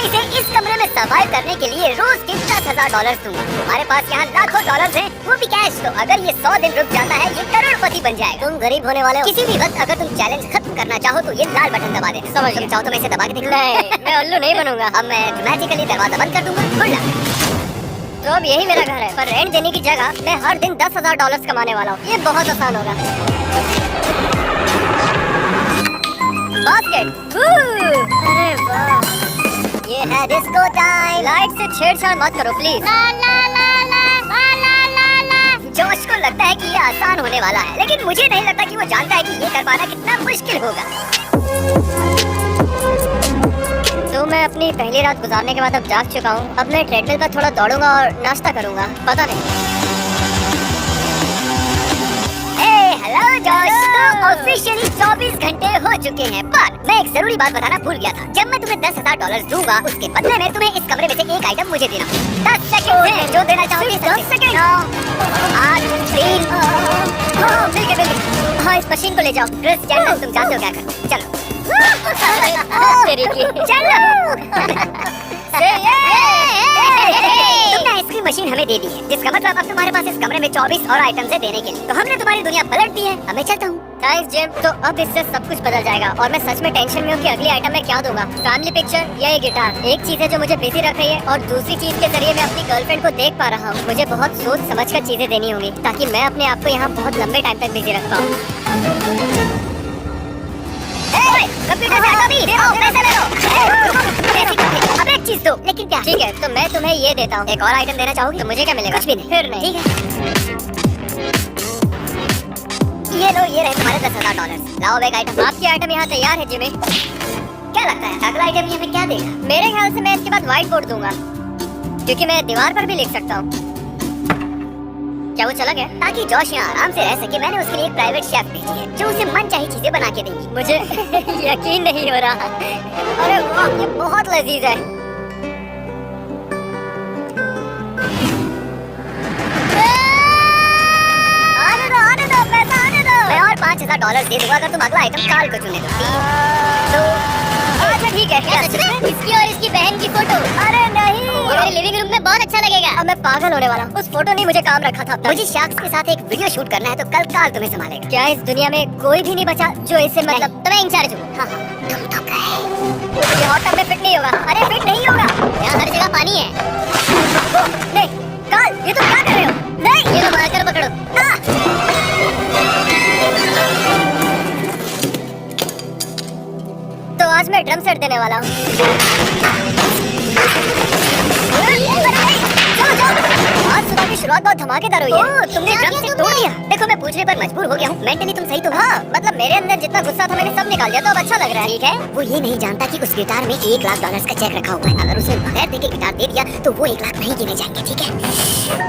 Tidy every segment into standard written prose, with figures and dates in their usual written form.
इसे इस कमरे में सर्वाइव करने के लिए रोज के $10,000 दूंगा। तुम्हारे पास यहाँ लाखों डॉलर्स हैं, वो भी कैश। तो अगर ये 100 दिन रुक जाता है, ये करोड़पति बन जाएगा। तुम गरीब होने वाले हो। किसी भी वक्त अगर तुम चैलेंज खत्म करना चाहो तो ये लाल बटन दबा दे। समझ तुम चाहो तो मैं इसे दबा के दिखा। नहीं, मैं उल्लू नहीं बनूंगा। अब मैं मैजिकली दरवाजा बंद कर दूंगा। Good luck. तो अब यही मेरा घर है, पर रेंट देने की जगह मैं हर दिन $10,000 कमाने वाला हूँ। ये बहुत आसान होगा। बास्केट। अरे वाह, ये है डिस्को टाइम। लाइट से छेड़छाड़ मत करो प्लीज। ला ला ला ला ला ला ला ला। जोश को लगता है कि ये आसान होने वाला है, लेकिन मुझे नहीं लगता कि वो जानता है कि ये कर पाना कितना मुश्किल होगा। तो मैं अपनी पहली रात गुजारने के बाद अब जाग चुका हूँ। अब मैं ट्रेडमिल पर थोड़ा दौड़ूंगा और नाश्ता करूंगा। पता नहीं। हेलो जोश, तो ऑफिशियली 24 घंटे हो चुके हैं, पर मैं एक जरूरी बात बताना भूल गया था। जब मैं तुम्हें $10,000 दूंगा, उसके बदले में तुम्हें इस कमरे में से एक आइटम मुझे देना। 10 सेकंड है, जो देना चाहोगे। 10 सेकंड। 8 3 मिल गए। हाँ, इस मशीन को ले जाओ। क्रिस जैक्सन, तुम जानते हो क्या करना। चलो तेरी की। चलो तुमने आइसक्रीम मशीन हमें दे दी है, जिसका मतलब अब तुम्हारे पास इस कमरे में 24 और आइटम्स है देने के लिए। तो हमने तुम्हारी दुनिया पलट दी है। अब मैं चलता हूँ। Thanks gym. तो अब इससे सब कुछ बदल जाएगा और मैं सच में टेंशन में हूँ कि अगली आइटम मैं क्या दूंगा। फैमिली पिक्चर या ये गिटार। एक चीज है जो मुझे बिजी रख रही है और दूसरी चीज के जरिए मैं अपनी गर्लफ्रेंड को देख पा रहा हूँ। मुझे बहुत सोच समझ कर चीजें देनी होंगी ताकि मैं अपने आप को यहाँ बहुत लंबे टाइम तक बिजी रख पाऊँ। कंप्यूटर से हटा भी। पैसे ले लो। अब एक चीज दो। लेकिन क्या? ठीक है, तो मैं तुम्हें ये देता हूँ। एक और आइटम देना चाहोगी? तो मुझे क्या मिलेगा? कुछ भी नहीं। फिर नहीं। ठीक है, ये लो, ये रहे तुम्हारे $10,000। लाओ एक आइटम। आपकी आइटम यहाँ तैयार है जिमी। क्या लगता है अगला आइटम ये हमें क्या देगा? मेरे ख्याल से मैं इसके बाद व्हाइट बोर्ड दूंगा, क्योंकि मैं दीवार पर भी लिख सकता हूँ। क्या वो चला गया? ताकि जोश यहाँ आराम से रह सके, मैंने उसके लिए एक प्राइवेट शेफ भेजी है जो उसे मनचाही चीजें बना के देगी। मुझे यकीन नहीं हो रहा। अरे वाह, ये बहुत लजीज है। आने दो, पैसा आने दो। मैं और $5,000 दे दूंगा अगर तुम अगला आइटम काल को चुने दो। 3 2 अच्छा ठीक है। इसकी और इसकी बहन की फोटो। अरे नहीं, मेरे लिविंग रूम में बहुत अच्छा लगेगा। अब मैं पागल होने वाला हूँ। उस फोटो ने मुझे काम रखा था। मुझे शार्क्स के साथ एक वीडियो शूट करना है, तो कल काल तुम्हें संभालेगा। क्या इस दुनिया में कोई भी नहीं बचा जो इससे मतलब? तो मैं इंचार्ज हूँ। हाँ, तुम तो गए। ये हॉट टब में फिट नहीं होगा। अरे फिट नहीं होगा, यहाँ हर जगह पानी है। नहीं काल, ये तुम क्या कर रहे हो? नहीं, ये लो मार्कर पकड़ो। तो आज मैं ड्रम सेट देने वाला हूँ। आज सुबह की शुरुआत बहुत धमाकेदार हुई है। तुमने ड्रम सेट तोड़ दिया। देखो, मैं पूछने पर मजबूर हो गया हूँ। मेंटली तुम सही तो? हाँ, मतलब मेरे अंदर जितना गुस्सा था मैंने सब निकाल दिया, तो अब अच्छा लग रहा है। ठीक है, वो ये नहीं जानता कि उस गिटार में $1 लाख का चेक रखा हुआ है। अगर उसे बगैर देखे गिटार दे दिया तो वो 1 लाख नहीं गिने जाएंगे। ठीक है।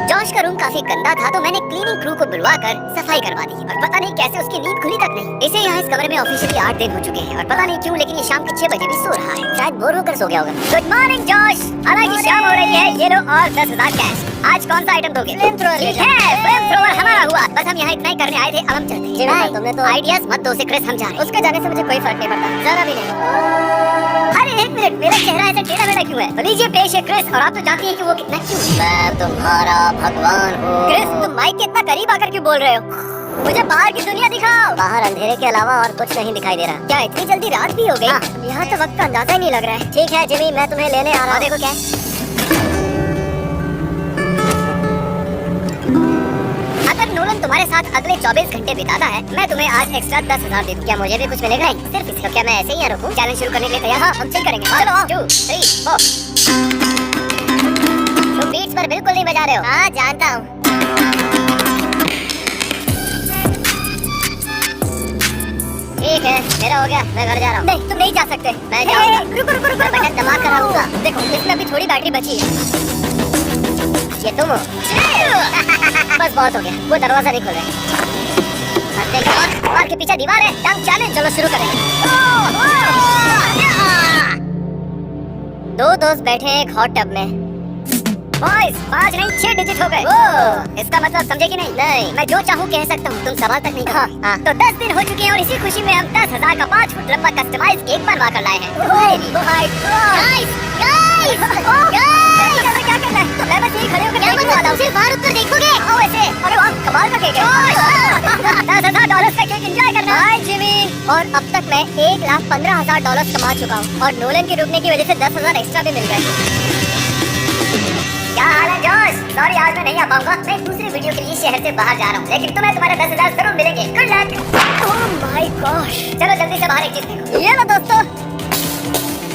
जॉश का रूम काफी गंदा था, तो मैंने क्लीनिंग क्रू को बुलवा कर सफाई करवा दी, और पता नहीं कैसे उसकी नींद खुली तक नहीं। इसे यहाँ इस कमरे में ऑफिशियली 8 दिन हो चुके हैं, और पता नहीं क्यों, लेकिन ये शाम के 6 बजे भी सो रहा है। शायद बोर होकर सो गया होगा। Good morning Josh. हालांकि शाम हो रही है। ये लो और 10,000 कैश। आज कौन सा आइटम दोगे? फ्लेम थ्रोवर हमारा हुआ। बस हम यहाँ इतना ही करने आए थे, अब हम चलते हैं। तुमने तो आइडियाज मत दो से क्रिस, हम जा रहे हैं। उसके जाने से मुझे कोई फर्क नहीं पड़ता, जरा भी नहीं। अरे एक मिनट, मेरा चेहरा ऐसा टेढ़ा मेढ़ा क्यों है? तो लीजिए पेश है क्रिस, और आप तो जानती हैं कि वो कितना क्यूट है। मैं तुम्हारा भगवान हूँ। क्रिस, तुम माइक के इतना करीब आकर क्यों बोल रहे हो? मुझे बाहर की दुनिया दिखाओ। बाहर अंधेरे के अलावा और कुछ नहीं दिखाई दे रहा। क्या इतनी जल्दी रात भी हो गई? हाँ, यहाँ तो वक्त का अंदाजा ही नहीं लग रहा है। ठीक है जिमी, मैं तुम्हें लेने आ रहा हूँ। देखो क्या अगर नोलन तुम्हारे साथ अगले 24 घंटे बिताता है, मैं तुम्हें आज एक्स्ट्रा 10,000 दे दूँ। क्या मुझे भी कुछ मिलेगा? सिर्फ इसका। क्या मैं ऐसे ही यहाँ रुकूं? चैलेंज शुरू करने के लिए तैयार? हाँ, हम चिल करेंगे। चलो 2 3 4। तुम बीट्स पर बिल्कुल नहीं बजा रहे हो। हाँ जानता हूँ। ठीक है, मेरा हो गया, मैं घर जा रहा हूँ। नहीं, तुम नहीं जा सकते। मैं जाऊँगा। रुको, बटन दबा कर आऊँगा। देखो, इसमें अभी थोड़ी बैटरी बची है। ये तुम हो? बस बहुत हो गया, वो दरवाजा नहीं खोल रहे। और के पीछे दीवार है। डंक चैलेंज, चलो शुरू करेंगे। 2 दोस्त बैठे हैं एक हॉट टब में। बॉयज, 5 नहीं 6 डिजिट हो गए। इसका मतलब समझे कि नहीं? नहीं, मैं जो चाहूँ कह सकता हूँ, तुम सवाल तक नहीं कहा। हाँ। तो 10 दिन हो चुके हैं और इसी खुशी में हम 10,000 का 5 फुट लंबा कस्टमाइज केक बनवा कर लाए हैं। $10,000 का केक एंजॉय करना। हाय जिमी। और अब तक मैं $1,15,000 कमा चुका हूँ और नोलन के रुकने की वजह से 10,000 एक्स्ट्रा भी मिल गए। क्या हाल है जॉश? सॉरी आज मैं नहीं आ पाऊंगा, मैं दूसरी वीडियो के लिए शहर से बाहर जा रहा हूँ, लेकिन तुम्हें तुम्हारे 10,000 जरूर मिलेंगे। Good luck. Oh my gosh. चलो जल्दी से बाहर एक चीज देखो। ये लो दोस्तों,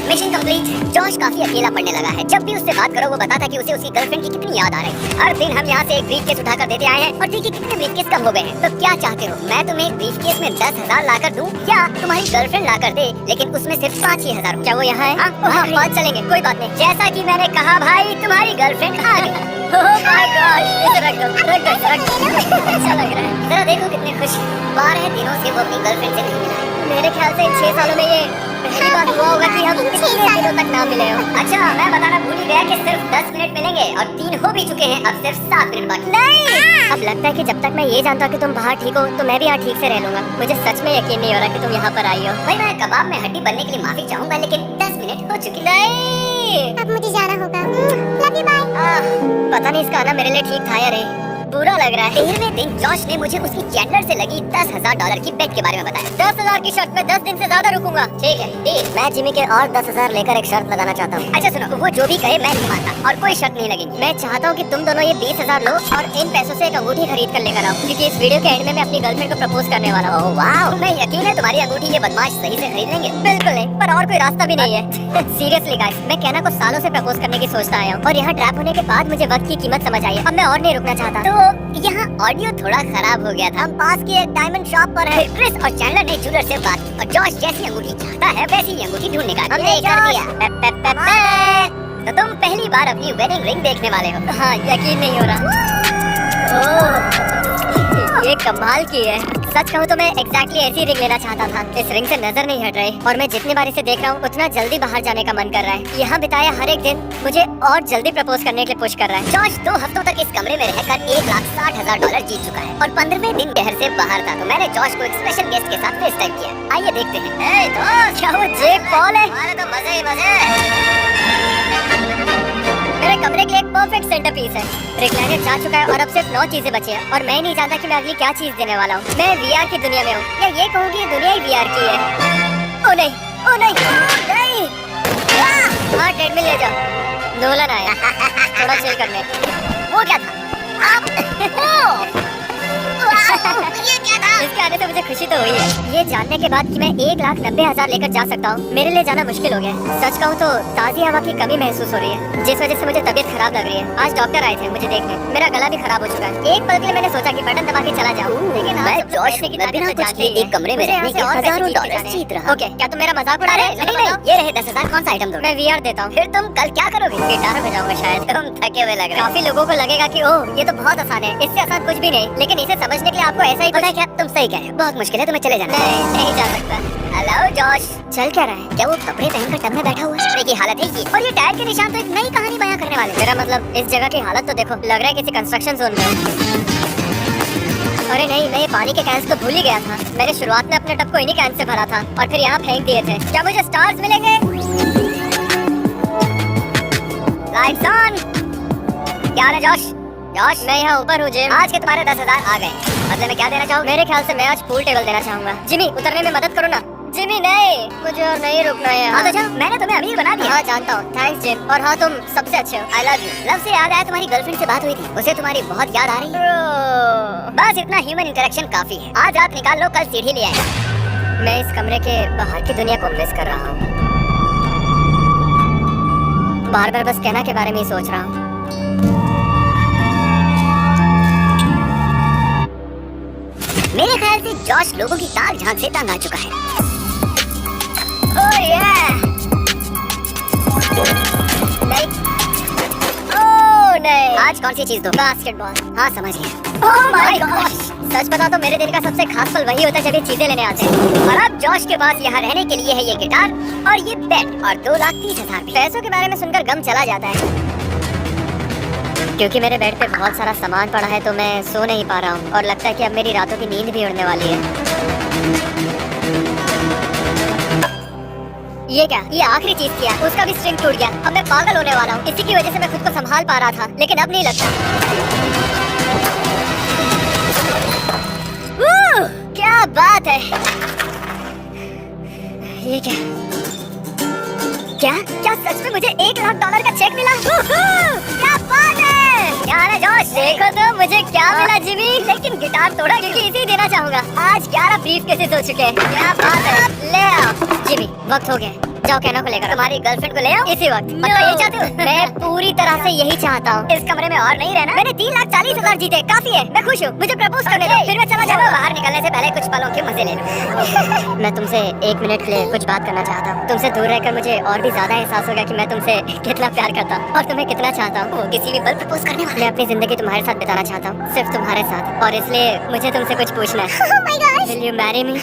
मिशन कंप्लीट। जॉश काफी अकेला पड़ने लगा है। जब भी उससे बात करो वो बताता कि उसे उसकी गर्लफ्रेंड की कितनी याद आ रही है। हर दिन हम यहाँ से एक ब्रीफकेस उठा कर देते आए हैं और देखिए कितने ब्रीफकेस कम हो गए हैं। तो क्या चाहते हो, मैं तुम्हें एक ब्रीफकेस में 10,000 ला कर दूं या तुम्हारी गर्लफ्रेंड ला कर दे, लेकिन उसमें सिर्फ 5,000? क्या वो यहाँ है? हाँ, बात चलेंगे, कोई बात नहीं। जैसा की मैंने कहा भाई, तुम्हारी गर्लफ्रेंड आ गई। ओह माय गॉड, इसे रख दो। अच्छा लग रहा है। जरा देखो कितने खुश। 12 दिनों से वो अपनी गर्लफ्रेंड से नहीं मिला है। मेरे ख्याल से इन 6 सालों में ये पहली बार हुआ होगा कि हम 6 दिनों तक ना मिले हो। अच्छा, मैं बताना भूल ही गया कि सिर्फ 10 मिनट मिलेंगे और 3 हो भी चुके हैं। अब सिर्फ 7 मिनट बाकी। नहीं, अब लगता है कि जब तक मैं ये जानता हूँ कि तुम बाहर ठीक हो तो मैं भी यहाँ ठीक से रह लूंगा। मुझे सच में यकीन नहीं हो रहा कि तुम यहाँ पर आई हो। भाई मैं कबाब में हड्डी बनने के लिए माफी चाहूंगा, लेकिन 10 मिनट हो चुके। नहीं, अब मुझे जाना होगा। Love you, bye. पता नहीं इसका आना मेरे लिए ठीक था या नहीं, बुरा लग रहा है। 13वें दिन जॉश ने मुझे उसकी चैंडलर से लगी $10,000 की बेट के बारे में बताया। 10,000 की शर्त में 10 दिन से ज्यादा रुकूंगा। ठीक है, मैं जिमी के और 10,000 लेकर एक शर्त लगाना चाहता हूँ। अच्छा सुनो, वो जो भी कहे मैं नहीं मानता और कोई शर्त नहीं लगेगी। मैं चाहता हूँ कि तुम दोनों ये 20,000 लो और इन पैसों से एक अंगूठी खरीद कर लेकर आओ, क्योंकि इस वीडियो के एंड में मैं अपनी गर्लफ्रेंड को प्रपोज करने वाला हूँ। वाह, तुम्हें यकीन है तुम्हारी अंगूठी ये बदमाश सही से खरीद लेंगे? बिल्कुल नहीं, पर और कोई रास्ता भी नहीं है। सीरियसली गाइस, मैं कहना को सालों से प्रपोज करने की सोचता आया हूँ और यहाँ ट्रैप होने के बाद मुझे वक्त की कीमत समझ आई है। अब मैं और नहीं रुकना चाहता। तो यहाँ ऑडियो थोड़ा खराब हो गया था। हम पास की एक डायमंड शॉप पर है। क्रिस और चैंडलर ने ज्वेलर से बात की और जॉश जैसी अंगूठी चाहता है वैसी ही अंगूठी ढूंढने का हमने कर दिया। तो तुम पहली बार अपनी वेडिंग रिंग देखने वाले हो? हाँ, यकीन नहीं हो रहा। ये कमाल की है। सच कहूँ तो मैं एग्जैक्टली ऐसी रिंग लेना चाहता था। इस रिंग से नजर नहीं हट रही और मैं जितनी बार इसे देख रहा हूँ उतना जल्दी बाहर जाने का मन कर रहा है। यहाँ बिताया हर एक दिन मुझे और जल्दी प्रपोज करने के लिए पुश कर रहा है। जॉश 2 हफ्तों तक इस कमरे में रहकर $1,60,000 जीत चुका है और 15वें दिन शहर से बाहर था। तो मैंने जॉश को एक स्पेशल गेस्ट के साथ फेस टाइम किया। आइए देखते हैं। दोस्त, क्या वो जेक पॉल है? हमारे तो मजे ही मजे। मेरे कमरे के लिए एक परफेक्ट सेंटर पीस है। रिक्लाइनर जा चुका है और अब सिर्फ 9 चीजें बची हैं और मैं नहीं जानता कि मैं अगली क्या चीज देने वाला हूँ। मैं वीआर की दुनिया में हूँ या ये कहूँ कि ये दुनिया ही वीआर की है। ओ नहीं, ओ नहीं, नहीं। हाँ, ट्रेडमिल ले जाओ। नोलन आया थोड़ा चिल करने। वो क्या था? ये क्या था? इसके आने से मुझे खुशी तो हुई है, ये जानने के बाद कि मैं 1,90,000 लेकर जा सकता हूँ। मेरे लिए जाना मुश्किल हो गया। सच कहूँ तो ताज़ी हवा की कमी महसूस हो रही है, जिस वजह से मुझे तबीयत खराब लग रही है। आज डॉक्टर आए थे मुझे देखने। मेरा गला भी खराब हो चुका है। एक पल के लिए मैंने सोचा कि बटन दबा के चला जाऊँ, लेकिन मैं जॉश की बिना कुछ किए एक कमरे में रहने के $1,000 जीत रहा। ओके, क्या तुम मेरा मजाक उड़ा रहे हैं? नहीं, ये रहे 10,000। कौन सा आइटम दो? मैं वीआर देता हूँ। फिर तुम कल क्या करोगे? गिटार बजाऊंगा शायद। तुम थके हुए लग रहे हो। काफी लोगों को लगेगा कि ओह ये तो बहुत आसान है, इससे आसान कुछ भी नहीं, लेकिन इसे समझने के लिए आपको ऐसा ही पता है। क्या तुम सही कह रहे हो? बहुत मुश्किल है, तुम्हें चले जाना। नहीं जा सकता। हेलो जॉश, चल क्या रहा है? क्या वो कपड़े पहनकर टब में बैठा हुआ है? की हालत है ये, और ये टायर के निशान तो एक नई कहानी बयां करने वाले। मेरा मतलब इस जगह की हालत तो देखो, लग रहा है किसी कंस्ट्रक्शन जोन में। अरे नहीं, मैं ये पानी के कैंस तो भूल ही गया था। मैंने शुरुआत में अपने टब को इन्हीं कैन से भरा था और फिर यहाँ फेंक दिए थे। क्या मुझे स्टार्स मिलेंगे? Lights on. क्या है जॉश? जॉश, मैं यहाँ ऊपर हूँ जिम। आज के तुम्हारे 10,000 आ गए। बदले में क्या देना चाहो? मेरे ख्याल से मैं आज पूल टेबल देना चाहूंगा। जिमी, उतरने में मदद करो ना। जिमी नहीं, मुझे और नहीं रुकना है। हाँ तो जाओ, मैंने तुम्हें अमीर बना दिया। हाँ जानता हूँ, थैंक्स जिम। और हाँ, तुम सबसे अच्छे हो। I love you. लव से याद आया, तुम्हारी गर्लफ्रेंड से बात हुई थी, उसे तुम्हारी बहुत याद आ रही है? बस इतना ह्यूमन इंटरेक्शन काफी है। आज रात निकाल लो, कल सीढ़ी ले आएगा। मैं इस कमरे के बाहर की दुनिया को मिस कर रहा हूँ। बार बार बस कहना के बारे में ही सोच रहा हूँ। मेरे ख्याल से जॉश लोगों की ताक झांक से तंग आ चुका है। ओह नहीं, ओह नहीं। आज कौन सी चीज दो? बास्केटबॉल। हाँ समझ गया। ओह माय गॉश, सच बता तो मेरे दिन का सबसे खास पल वही होता है जब ये चीजें लेने आते हैं। और अब जॉश के पास यहाँ रहने के लिए है ये गिटार और ये बेड और 2,30,000। पैसों के बारे में सुनकर गम चला जाता है, क्योंकि मेरे बेड पे बहुत सारा सामान पड़ा है तो मैं सो नहीं पा रहा हूँ और लगता है कि अब मेरी रातों की नींद भी उड़ने वाली है। ये क्या? ये आखिरी चीज किया, उसका भी स्ट्रिंग टूट गया। अब मैं पागल होने वाला हूँ। इसी की वजह से मैं खुद को संभाल पा रहा था, लेकिन अब नहीं लगता। क्या बात है। ये क्या क्या क्या सच में मुझे $1,00,000 का चेक मिला? क्या बात है यार जोश। देखो तो मुझे क्या मिला जिमी, लेकिन गिटार तोड़ा क्योंकि इसे देना चाहूंगा। आज 11 ब्रीफकेसेस हो चुके हैं। क्या बात है। ले आओ जिमी, वक्त हो गया, जाओ कैनो को लेकर तुम्हारी गर्लफ्रेंड को ले आओ इसी वक्त। मतलब ये चाहती हूँ? मैं पूरी तरह से यही चाहता हूँ। इस कमरे में और नहीं रहना। मैंने 3,40,000 जीते, काफी है। मैं खुश हूँ, मुझे प्रपोज करने दो, फिर मैं चला जाऊंगा। बाहर निकलने से पहले कुछ पलों के मजे ले लूं। मैं तुमसे 1 मिनट के लिए कुछ बात करना चाहता हूँ। तुमसे दूर रहकर मुझे और भी ज्यादा एहसास होगा कि मैं तुमसे कितना प्यार करता हूँ और तुम्हें कितना चाहता हूँ। वो किसी भी पल प्रपोज करने वाला। मैं अपनी जिंदगी तुम्हारे साथ बिताना चाहता हूँ, सिर्फ तुम्हारे साथ, और इसलिए मुझे तुमसे कुछ पूछना है। Oh my gosh! Will you marry me?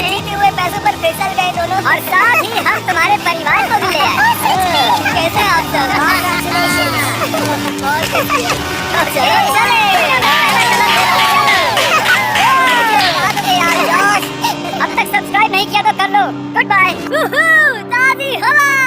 जीते हुए पैसों पर फिसल गए दोनों, और साथ ही हम तुम्हारे परिवार को भी ले आए। कैसे आप सब? अब तक सब्सक्राइब नहीं किया तो कर लो। Good bye. ताज़ी हवा।